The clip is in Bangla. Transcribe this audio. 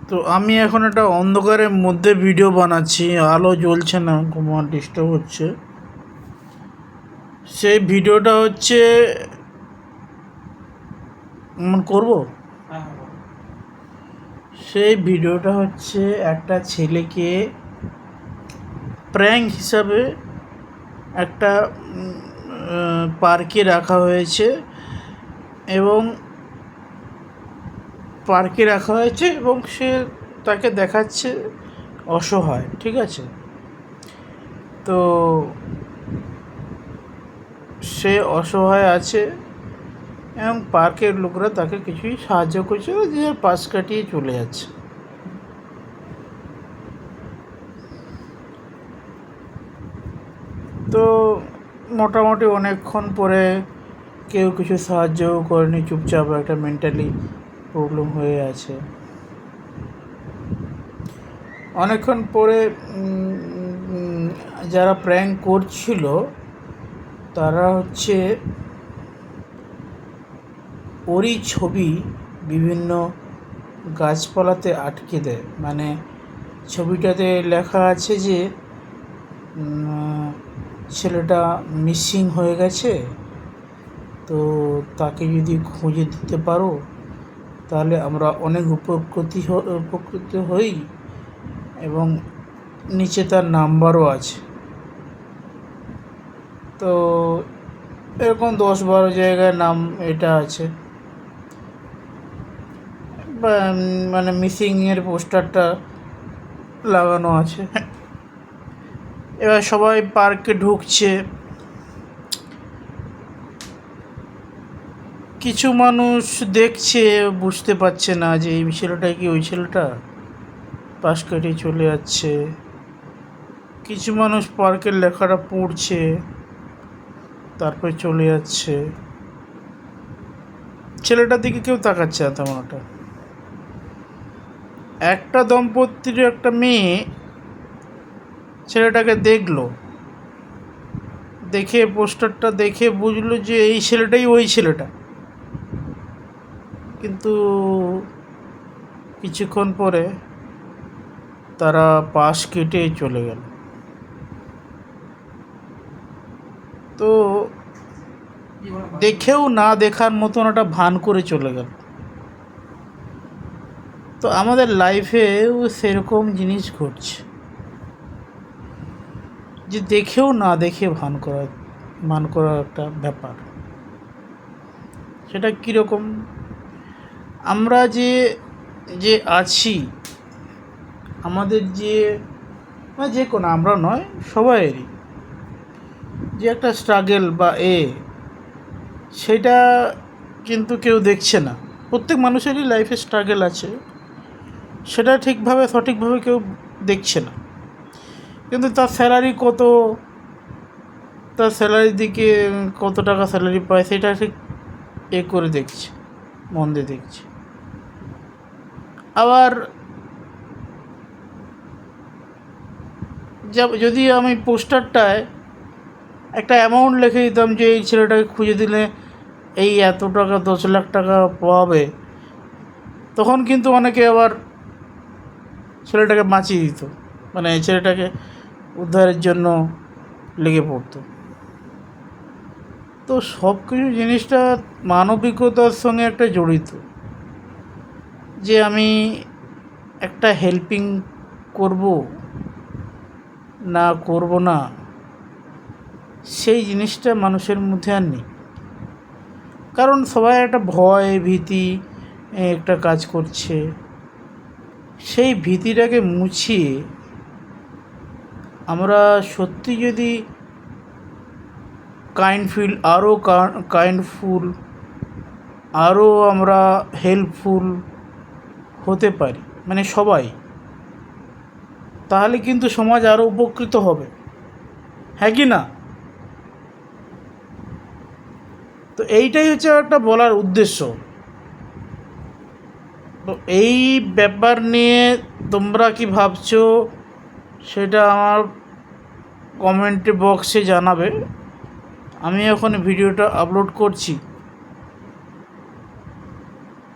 তো আমি এখন একটা অন্ধকারের মধ্যে ভিডিও বানাচ্ছি, আলো জ্বলছে না, খুব ডিস্টার্ব হচ্ছে। সেই ভিডিওটা হচ্ছে করব। সেই ভিডিওটা হচ্ছে একটা ছেলেকে প্র্যাঙ্ক হিসাবে একটা পার্কে রাখা হয়েছে এবং সে তাকে দেখাচ্ছে অসহায়, ঠিক আছে? তো সে অসহায় আছে এবং পার্কের লোকরা তাকে কিছুই সাহায্য করছে, যে পাশ কাটিয়ে চলে যাচ্ছে। তো মোটামুটি অনেকক্ষণ পরে কেউ কিছু সাহায্যও করেনি, চুপচাপ একটা মেন্টালি প্রবলেম হয়ে আছে। অনেকক্ষণ পরে যারা প্র্যাঙ্ক করছিল তারা হচ্ছে ওরই ছবি বিভিন্ন গাছপালাতে আটকে দেয়। মানে ছবিটাতে লেখা আছে যে ছেলেটা মিসিং হয়ে গেছে, তো তাকে যদি খুঁজে দিতে পারো তাহলে আমরা অনেক উপকৃত হই, এবং নিচে তার নাম্বারও আছে। তো এরকম 10-12 জায়গায় নাম এটা আছে, মানে মিসিংয়ের পোস্টারটা লাগানো আছে। এবার সবাই পার্কে ঢুকছে, কিছু মানুষ দেখছে, বুঝতে পারছে না যে এই ছেলেটা কি ওই ছেলেটা, পাশ কাটিয়ে চলে যাচ্ছে। কিছু মানুষ পার্কের লেখাটা পড়ছে, তারপরে চলে যাচ্ছে। ছেলেটার দিকে কেউ তাকাচ্ছে না তেমন একটা দম্পতির একটা মেয়ে ছেলেটাকে দেখলো, দেখে পোস্টারটা দেখে বুঝলো যে এই ছেলেটাই ওই ছেলেটা। কিন্তু কিছুক্ষণ পরে তারা পাশ কেটে চলে গেল। তো দেখেও না দেখার মতন একটা ভান করে চলে গেল। তো আমাদের লাইফেও সেরকম জিনিস ঘটছে, যে দেখেও না দেখে ভান করা একটা ব্যাপার। সেটা কীরকম, আমরা যে আছি, আমাদের যে কোনো, আমরা নয় সবাইয়েরই যে একটা স্ট্রাগল বা সেটা কিন্তু কেউ দেখছে না। প্রত্যেক মানুষেরই লাইফে স্ট্রাগল আছে, সেটা সঠিকভাবে কেউ দেখছে না। কিন্তু তার স্যালারি কত, তার স্যালারির দিকে কত টাকা স্যালারি পায় সেটা ঠিক করে দেখছে, মন দিয়ে দেখছে। আবার যদি আমি পোস্টারটায় একটা অ্যামাউন্ট লিখে দিতাম যে এই ছেলেটাকে খুঁজে দিলে এই এত টাকা, 10 লাখ টাকা পাওয়াবে, তখন কিন্তু অনেকে আবার ছেলেটাকে বাঁচিয়ে দিত, মানে ছেলেটাকে উদ্ধারের জন্য লেগে পড়তো। তো সব কিছু জিনিসটা মানবিকতার সঙ্গে একটা জড়িত, যে আমি একটা হেল্পিং করব না করব না, সেই জিনিসটা মানুষের মধ্যে আর নেই। কারণ সবাই একটা ভয় ভীতি একটা কাজ করছে। সেই ভীতিটাকে মুছিয়ে আমরা সত্যি যদি কাইন্ডফুল আরও আমরা হেল্পফুল হতে পারি, মানে সবাই, তাহলে কিন্তু সমাজ আরও উপকৃত হবে, হ্যাঁ কি না? তো এইটাই হচ্ছে একটা বলার উদ্দেশ্য। তো এই ব্যাপার নিয়ে তোমরা কি ভাবছো সেটা আমার কমেন্ট বক্সে জানাবে। আমি এখন ভিডিওটা আপলোড করছি।